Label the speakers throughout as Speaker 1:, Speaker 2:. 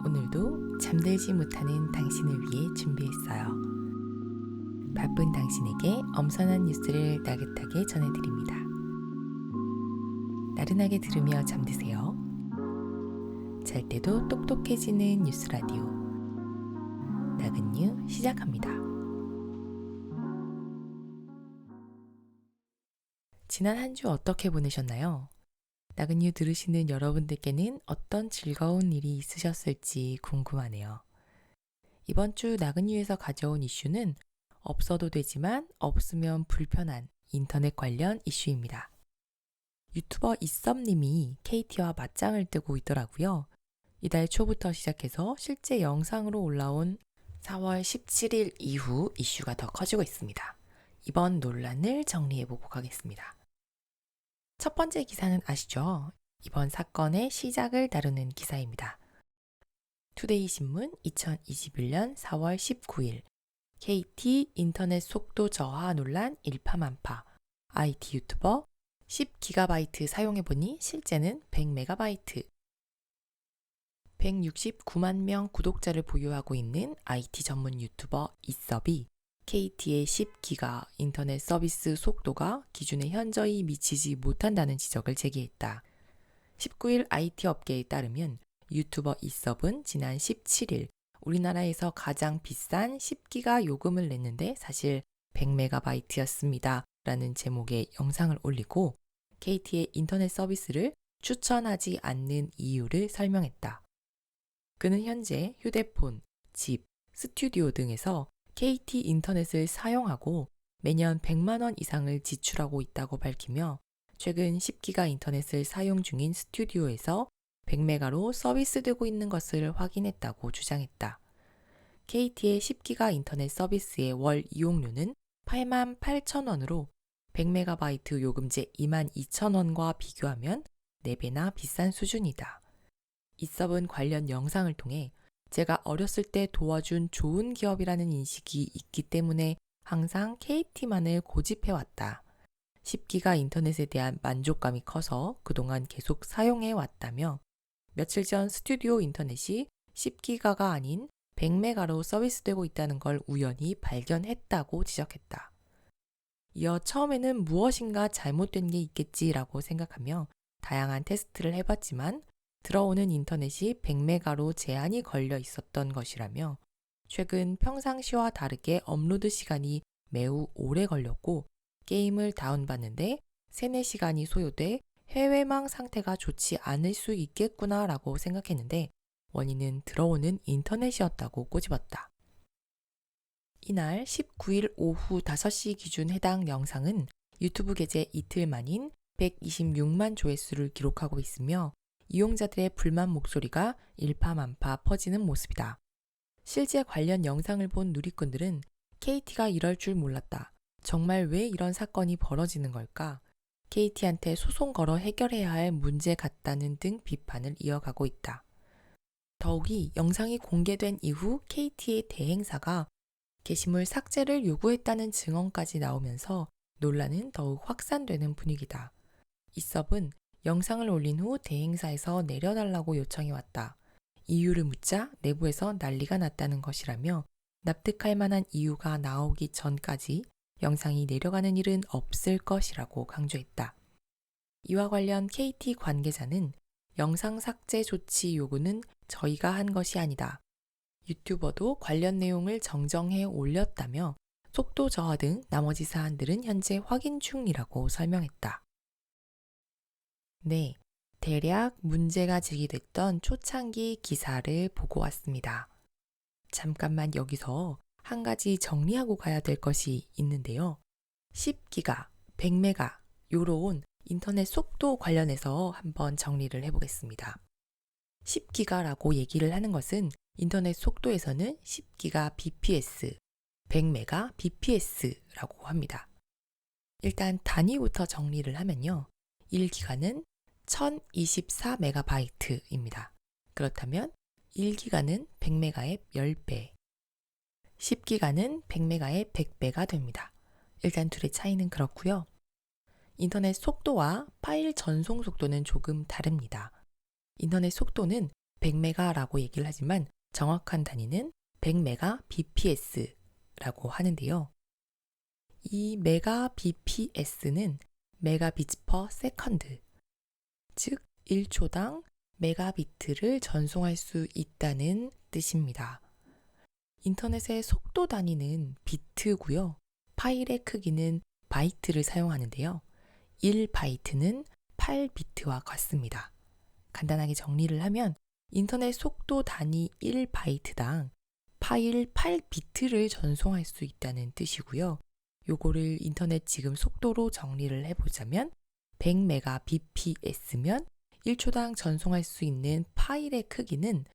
Speaker 1: 오늘도 잠들지 못하는 당신을 위해 준비했어요. 바쁜 당신에게 엄선한 뉴스를 따뜻하게 전해드립니다. 나른하게 들으며 잠드세요. 잘 때도 똑똑해지는 뉴스 라디오. 나근뉴 시작합니다. 지난 한 주 어떻게 보내셨나요? 나근뉴 들으시는 여러분들께는 어떤 즐거운 일이 있으셨을지 궁금하네요. 이번 주 나근뉴에서 가져온 이슈는 없어도 되지만 없으면 불편한 인터넷 관련 이슈입니다. 유튜버 이썸님이 KT와 맞짱을 뜨고 있더라고요. 이달 초부터 시작해서 실제 영상으로 올라온 4월 17일 이후 이슈가 더 커지고 있습니다. 이번 논란을 정리해보고 가겠습니다. 첫 번째 기사는 아시죠? 이번 사건의 시작을 다루는 기사입니다. 투데이 신문 2021년 4월 19일 KT 인터넷 속도 저하 논란 일파만파. IT 유튜버 10GB 사용해보니 실제는 100MB. 169만 명 구독자를 보유하고 있는 IT 전문 유튜버 이섭이 KT의 10기가 인터넷 서비스 속도가 기준에 현저히 미치지 못한다는 지적을 제기했다. 19일 IT 업계에 따르면 유튜버 이섭은 지난 17일 우리나라에서 가장 비싼 10기가 요금을 냈는데 사실 100MB였습니다. 라는 제목의 영상을 올리고 KT의 인터넷 서비스를 추천하지 않는 이유를 설명했다. 그는 현재 휴대폰, 집, 스튜디오 등에서 KT 인터넷을 사용하고 매년 100만 원 이상을 지출하고 있다고 밝히며 최근 10기가 인터넷을 사용 중인 스튜디오에서 100메가로 서비스되고 있는 것을 확인했다고 주장했다. KT의 10기가 인터넷 서비스의 월 이용료는 88,000원으로 100MB 요금제 22,000원과 비교하면 4배나 비싼 수준이다. 이섭은 관련 영상을 통해 제가 어렸을 때 도와준 좋은 기업이라는 인식이 있기 때문에 항상 KT만을 고집해왔다. 10기가 인터넷에 대한 만족감이 커서 그동안 계속 사용해왔다며 며칠 전 스튜디오 인터넷이 10기가가 아닌 100메가로 서비스되고 있다는 걸 우연히 발견했다고 지적했다. 이어 처음에는 무엇인가 잘못된 게 있겠지라고 생각하며 다양한 테스트를 해봤지만 들어오는 인터넷이 100메가로 제한이 걸려 있었던 것이라며 최근 평상시와 다르게 업로드 시간이 매우 오래 걸렸고 게임을 다운받는데 3, 4시간이 소요돼 해외망 상태가 좋지 않을 수 있겠구나 라고 생각했는데 원인은 들어오는 인터넷이었다고 꼬집었다. 이날 19일 오후 5시 기준 해당 영상은 유튜브 게재 이틀 만인 126만 조회수를 기록하고 있으며 이용자들의 불만 목소리가 일파만파 퍼지는 모습이다. 실제 관련 영상을 본 누리꾼들은 KT가 이럴 줄 몰랐다. 정말 왜 이런 사건이 벌어지는 걸까? KT한테 소송 걸어 해결해야 할 문제 같다는 등 비판을 이어가고 있다. 더욱이 영상이 공개된 이후 KT의 대행사가 게시물 삭제를 요구했다는 증언까지 나오면서 논란은 더욱 확산되는 분위기다. 이섭은 영상을 올린 후 대행사에서 내려달라고 요청이 왔다. 이유를 묻자 내부에서 난리가 났다는 것이라며 납득할 만한 이유가 나오기 전까지 영상이 내려가는 일은 없을 것이라고 강조했다. 이와 관련 KT 관계자는 영상 삭제 조치 요구는 저희가 한 것이 아니다. 유튜버도 관련 내용을 정정해 올렸다며 속도 저하 등 나머지 사안들은 현재 확인 중이라고 설명했다. 네, 대략 문제가 제기됐던 초창기 기사를 보고 왔습니다. 잠깐만 여기서 한 가지 정리하고 가야 될 것이 있는데요. 10기가, 100메가 요런 인터넷 속도 관련해서 한번 정리를 해보겠습니다. 10기가라고 얘기를 하는 것은 인터넷 속도에서는 10기가 bps, 100메가 bps라고 합니다. 일단 단위부터 정리를 하면요. 1기가는 1024MB입니다. 그렇다면 1기가는 100메가의 10배, 10기가는 100메가의 100배가 됩니다. 일단 둘의 차이는 그렇고요. 인터넷 속도와 파일 전송 속도는 조금 다릅니다. 인터넷 속도는 100메가라고 얘기를 하지만 정확한 단위는 100메가bps라고 하는데요. 이 메가bps는 메가비트 퍼 세컨드, 즉 1초당 메가비트를 전송할 수 있다는 뜻입니다. 인터넷의 속도 단위는 비트고요. 파일의 크기는 바이트를 사용하는데요. 1바이트는 8비트와 같습니다. 간단하게 정리를 하면 인터넷 속도 단위 1바이트당 파일 8비트를 전송할 수 있다는 뜻이고요. 요거를 인터넷 지금 속도로 정리를 해보자면 100메가bps면 1초당 전송할 수 있는 파일의 크기는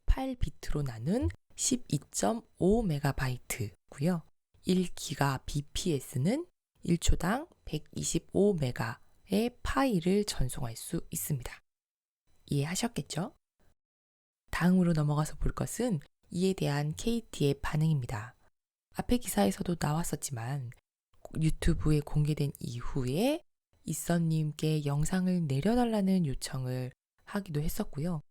Speaker 1: 8비트로 나눈 12.5메가바이트고요. 1기가bps는 1초당 125메가의 파일을 전송할 수 있습니다. 이해하셨겠죠? 다음으로 넘어가서 볼 것은 이에 대한 KT의 반응입니다. 앞의 기사에서도 나왔었지만 유튜브에 공개된 이후에 이썸님께 영상을 내려달라는 요청을 하기도 했었고요.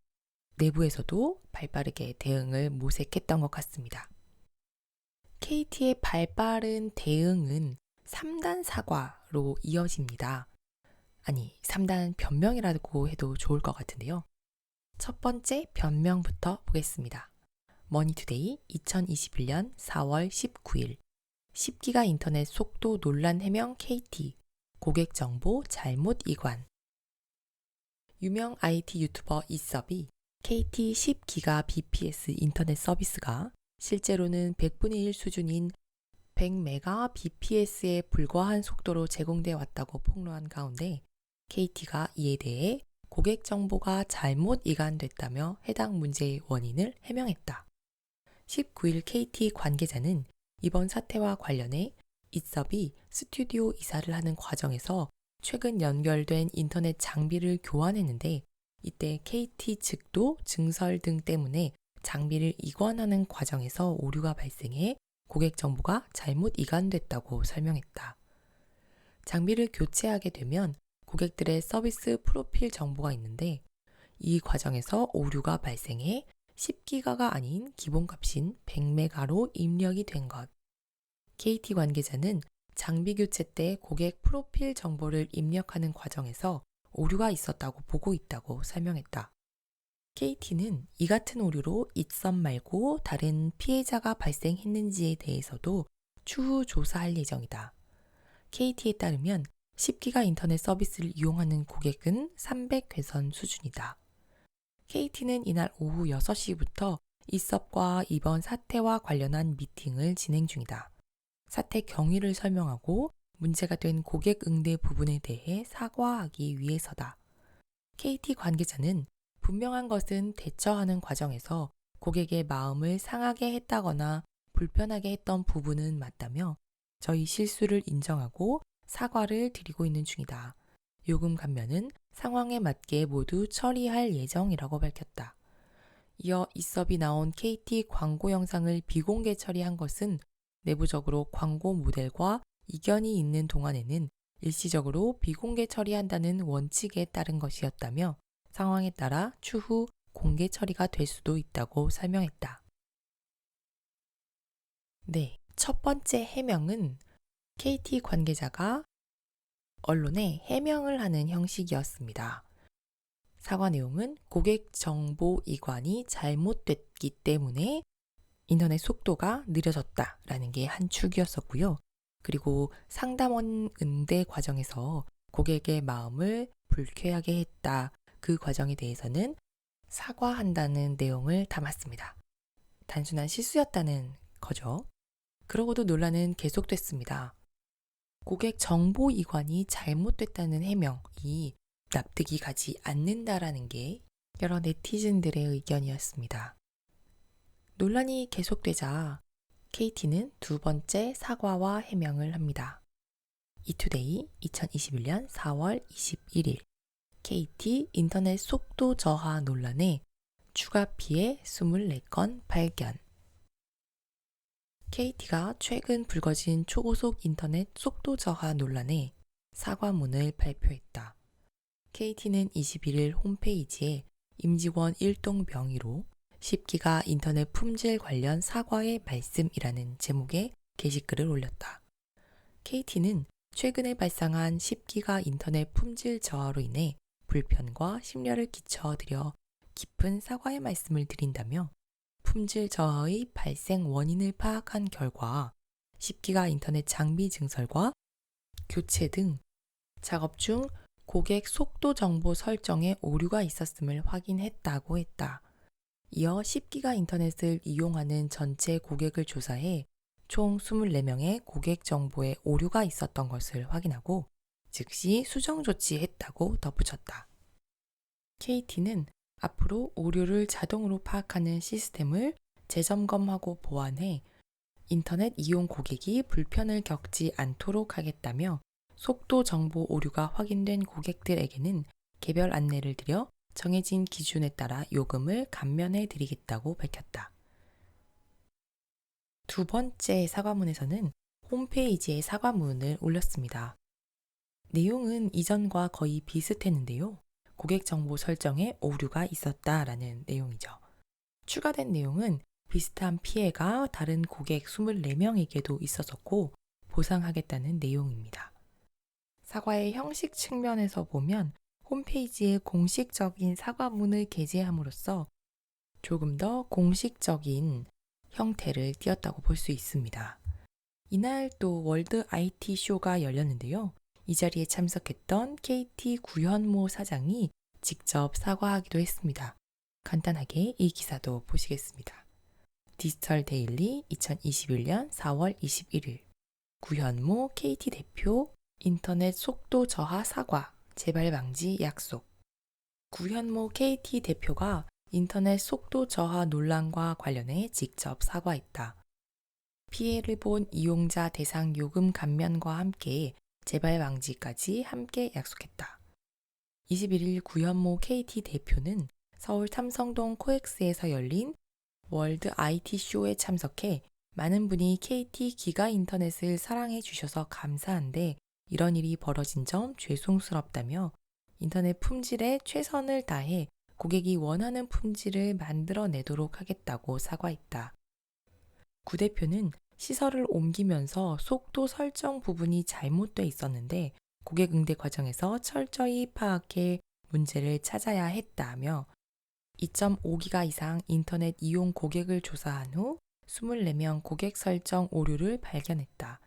Speaker 1: 내부에서도 발빠르게 대응을 모색했던 것 같습니다. KT의 발빠른 대응은 3단 사과로 이어집니다. 아니, 3단 변명이라고 해도 좋을 것 같은데요. 첫 번째 변명부터 보겠습니다. 머니투데이 2021년 4월 19일 10기가 인터넷 속도 논란 해명 KT 고객 정보 잘못 이관. 유명 IT 유튜버 이섭이 KT 10GBps 인터넷 서비스가 실제로는 100분의 1 수준인 100MBps에 불과한 속도로 제공돼 왔다고 폭로한 가운데 KT가 이에 대해 고객 정보가 잘못 이관됐다며 해당 문제의 원인을 해명했다. 19일 KT 관계자는 이번 사태와 관련해 이섭이 스튜디오 이사를 하는 과정에서 최근 연결된 인터넷 장비를 교환했는데 이때 KT 측도 증설 등 때문에 장비를 이관하는 과정에서 오류가 발생해 고객 정보가 잘못 이관됐다고 설명했다. 장비를 교체하게 되면 고객들의 서비스 프로필 정보가 있는데 이 과정에서 오류가 발생해 10기가가 아닌 기본값인 100메가로 입력이 된 것. KT 관계자는 장비 교체 때 고객 프로필 정보를 입력하는 과정에서 오류가 있었다고 보고 있다고 설명했다. KT는 이 같은 오류로 이썸 말고 다른 피해자가 발생했는지에 대해서도 추후 조사할 예정이다. KT에 따르면 10기가 인터넷 서비스를 이용하는 고객은 300회선 수준이다. KT는 이날 오후 6시부터 이섭과 이번 사태와 관련한 미팅을 진행 중이다. 사태 경위를 설명하고 문제가 된 고객 응대 부분에 대해 사과하기 위해서다. KT 관계자는 분명한 것은 대처하는 과정에서 고객의 마음을 상하게 했다거나 불편하게 했던 부분은 맞다며 저희 실수를 인정하고 사과를 드리고 있는 중이다. 요금 감면은 상황에 맞게 모두 처리할 예정이라고 밝혔다. 이어 이섭이 나온 KT 광고 영상을 비공개 처리한 것은 내부적으로 광고 모델과 이견이 있는 동안에는 일시적으로 비공개 처리한다는 원칙에 따른 것이었다며 상황에 따라 추후 공개 처리가 될 수도 있다고 설명했다. 네, 첫 번째 해명은 KT 관계자가 언론에 해명을 하는 형식이었습니다. 사과 내용은 고객 정보 이관이 잘못됐기 때문에 인터넷 속도가 느려졌다라는 게 한 축이었었고요. 그리고 상담원 응대 과정에서 고객의 마음을 불쾌하게 했다. 그 과정에 대해서는 사과한다는 내용을 담았습니다. 단순한 실수였다는 거죠. 그러고도 논란은 계속됐습니다. 고객 정보 이관이 잘못됐다는 해명이 납득이 가지 않는다라는 게 여러 네티즌들의 의견이었습니다. 논란이 계속되자 KT는 두 번째 사과와 해명을 합니다. 이투데이 2021년 4월 21일 KT 인터넷 속도 저하 논란에 추가 피해 24건 발견. KT가 최근 불거진 초고속 인터넷 속도 저하 논란에 사과문을 발표했다. KT는 21일 홈페이지에 임직원 일동 명의로 10기가 인터넷 품질 관련 사과의 말씀이라는 제목의 게시글을 올렸다. KT는 최근에 발생한 10기가 인터넷 품질 저하로 인해 불편과 심려를 끼쳐드려 깊은 사과의 말씀을 드린다며 품질 저하의 발생 원인을 파악한 결과 10기가 인터넷 장비 증설과 교체 등 작업 중 고객 속도 정보 설정에 오류가 있었음을 확인했다고 했다. 이어 10기가 인터넷을 이용하는 전체 고객을 조사해 총 24명의 고객 정보에 오류가 있었던 것을 확인하고 즉시 수정 조치했다고 덧붙였다. KT는 앞으로 오류를 자동으로 파악하는 시스템을 재점검하고 보완해 인터넷 이용 고객이 불편을 겪지 않도록 하겠다며 속도 정보 오류가 확인된 고객들에게는 개별 안내를 드려 정해진 기준에 따라 요금을 감면해 드리겠다고 밝혔다. 두 번째 사과문에서는 홈페이지에 사과문을 올렸습니다. 내용은 이전과 거의 비슷했는데요. 고객 정보 설정에 오류가 있었다라는 내용이죠. 추가된 내용은 비슷한 피해가 다른 고객 24명에게도 있었었고 보상하겠다는 내용입니다. 사과의 형식 측면에서 보면 홈페이지에 공식적인 사과문을 게재함으로써 조금 더 공식적인 형태를 띄었다고 볼 수 있습니다. 이날 또 월드 IT 쇼가 열렸는데요. 이 자리에 참석했던 KT 구현모 사장이 직접 사과하기도 했습니다. 간단하게 이 기사도 보시겠습니다. 디지털 데일리 2021년 4월 21일 구현모 KT 대표 인터넷 속도 저하 사과, 재발 방지 약속. 구현모 KT 대표가 인터넷 속도 저하 논란과 관련해 직접 사과했다. 피해를 본 이용자 대상 요금 감면과 함께 재발 방지까지 함께 약속했다. 21일 구현모 KT 대표는 서울 삼성동 코엑스에서 열린 월드 IT 쇼에 참석해 많은 분이 KT 기가 인터넷을 사랑해 주셔서 감사한데 이런 일이 벌어진 점 죄송스럽다며 인터넷 품질에 최선을 다해 고객이 원하는 품질을 만들어내도록 하겠다고 사과했다. 구 대표는 시설을 옮기면서 속도 설정 부분이 잘못돼 있었는데 고객 응대 과정에서 철저히 파악해 문제를 찾아야 했다며 2.5기가 이상 인터넷 이용 고객을 조사한 후 24명 고객 설정 오류를 발견했다.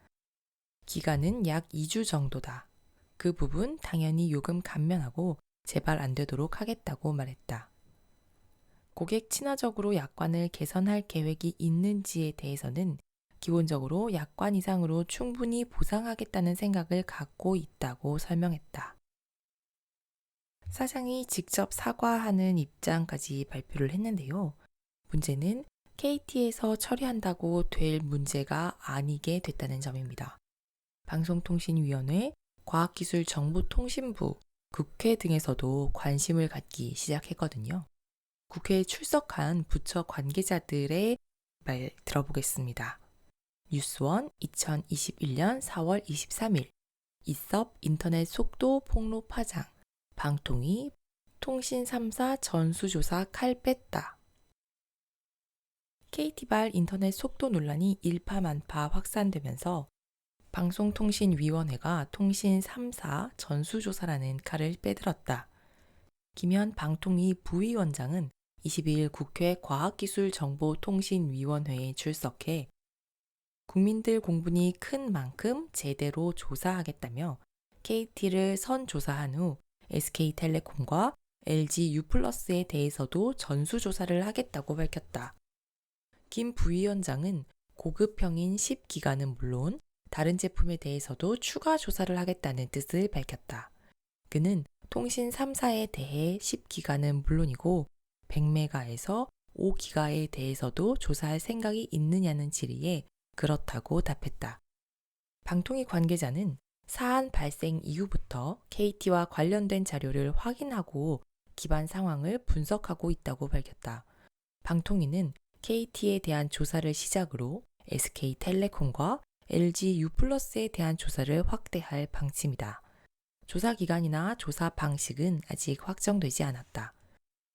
Speaker 1: 기간은 약 2주 정도다. 그 부분 당연히 요금 감면하고 재발 안 되도록 하겠다고 말했다. 고객 친화적으로 약관을 개선할 계획이 있는지에 대해서는 기본적으로 약관 이상으로 충분히 보상하겠다는 생각을 갖고 있다고 설명했다. 사장이 직접 사과하는 입장까지 발표를 했는데요. 문제는 KT에서 처리한다고 될 문제가 아니게 됐다는 점입니다. 방송통신위원회, 과학기술정보통신부, 국회 등에서도 관심을 갖기 시작했거든요. 국회에 출석한 부처 관계자들의 말 들어보겠습니다. 뉴스원 2021년 4월 23일 이섭 인터넷 속도 폭로 파장, 방통위 통신 3사 전수조사 칼 뺐다. KT발 인터넷 속도 논란이 일파만파 확산되면서 방송통신위원회가 통신 3사 전수조사라는 칼을 빼들었다. 김현 방통위 부위원장은 22일 국회 과학기술정보통신위원회에 출석해 국민들 공분이 큰 만큼 제대로 조사하겠다며 KT를 선조사한 후 SK텔레콤과 LG U+에 대해서도 전수조사를 하겠다고 밝혔다. 김 부위원장은 고급형인 10기가는 물론 다른 제품에 대해서도 추가 조사를 하겠다는 뜻을 밝혔다. 그는 통신 3사에 대해 10기가는 물론이고 100메가에서 5기가에 대해서도 조사할 생각이 있느냐는 질의에 그렇다고 답했다. 방통위 관계자는 사안 발생 이후부터 KT와 관련된 자료를 확인하고 기반 상황을 분석하고 있다고 밝혔다. 방통위는 KT에 대한 조사를 시작으로 SK텔레콤과 LG U+에 대한 조사를 확대할 방침이다. 조사 기간이나 조사 방식은 아직 확정되지 않았다.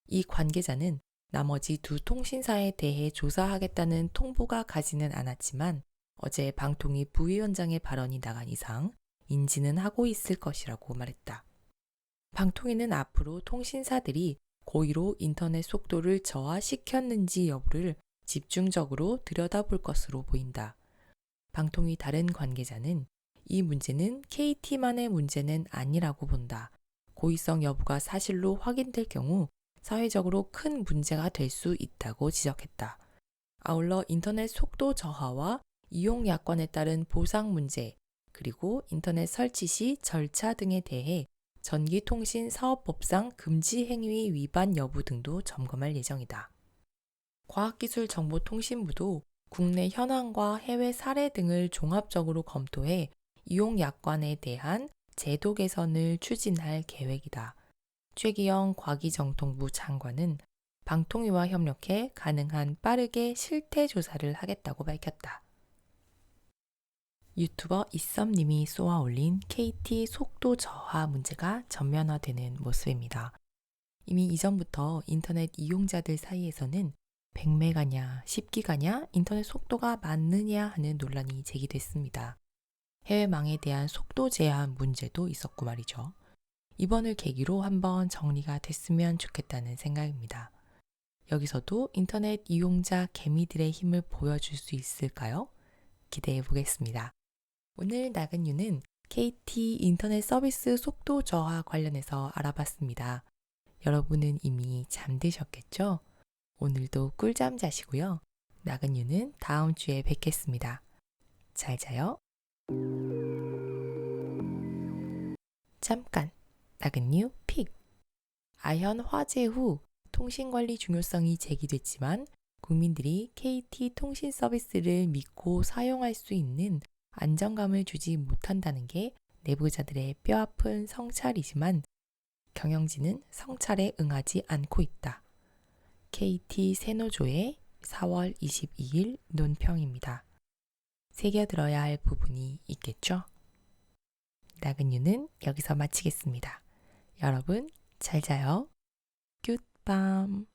Speaker 1: 이 관계자는 나머지 두 통신사에 대해 조사하겠다는 통보가 가지는 않았지만 어제 방통위 부위원장의 발언이 나간 이상 인지는 하고 있을 것이라고 말했다. 방통위는 앞으로 통신사들이 고의로 인터넷 속도를 저하시켰는지 여부를 집중적으로 들여다볼 것으로 보인다. 방통위 다른 관계자는 이 문제는 KT만의 문제는 아니라고 본다. 고의성 여부가 사실로 확인될 경우 사회적으로 큰 문제가 될 수 있다고 지적했다. 아울러 인터넷 속도 저하와 이용 약관에 따른 보상 문제, 그리고 인터넷 설치 시 절차 등에 대해 전기통신사업법상 금지 행위 위반 여부 등도 점검할 예정이다. 과학기술정보통신부도 국내 현황과 해외 사례 등을 종합적으로 검토해 이용 약관에 대한 제도 개선을 추진할 계획이다. 최기영 과기정통부 장관은 방통위와 협력해 가능한 빠르게 실태 조사를 하겠다고 밝혔다. 유튜버 이썸님이 쏘아 올린 KT 속도 저하 문제가 전면화되는 모습입니다. 이미 이전부터 인터넷 이용자들 사이에서는 100메가냐, 10기가냐, 인터넷 속도가 맞느냐 하는 논란이 제기됐습니다. 해외망에 대한 속도 제한 문제도 있었고 말이죠. 이번을 계기로 한번 정리가 됐으면 좋겠다는 생각입니다. 여기서도 인터넷 이용자 개미들의 힘을 보여줄 수 있을까요? 기대해 보겠습니다. 오늘 나근유는 KT 인터넷 서비스 속도 저하 관련해서 알아봤습니다. 여러분은 이미 잠드셨겠죠? 오늘도 꿀잠 자시고요. 나근유는 다음 주에 뵙겠습니다. 잘 자요. 잠깐, 나근유 픽! 아현 화재 후 통신관리 중요성이 제기됐지만 국민들이 KT 통신 서비스를 믿고 사용할 수 있는 안정감을 주지 못한다는 게 내부자들의 뼈아픈 성찰이지만 경영진은 성찰에 응하지 않고 있다. KT 세노조의 4월 22일 논평입니다. 새겨들어야 할 부분이 있겠죠? 나근유는 여기서 마치겠습니다. 여러분 잘 자요. 굿밤.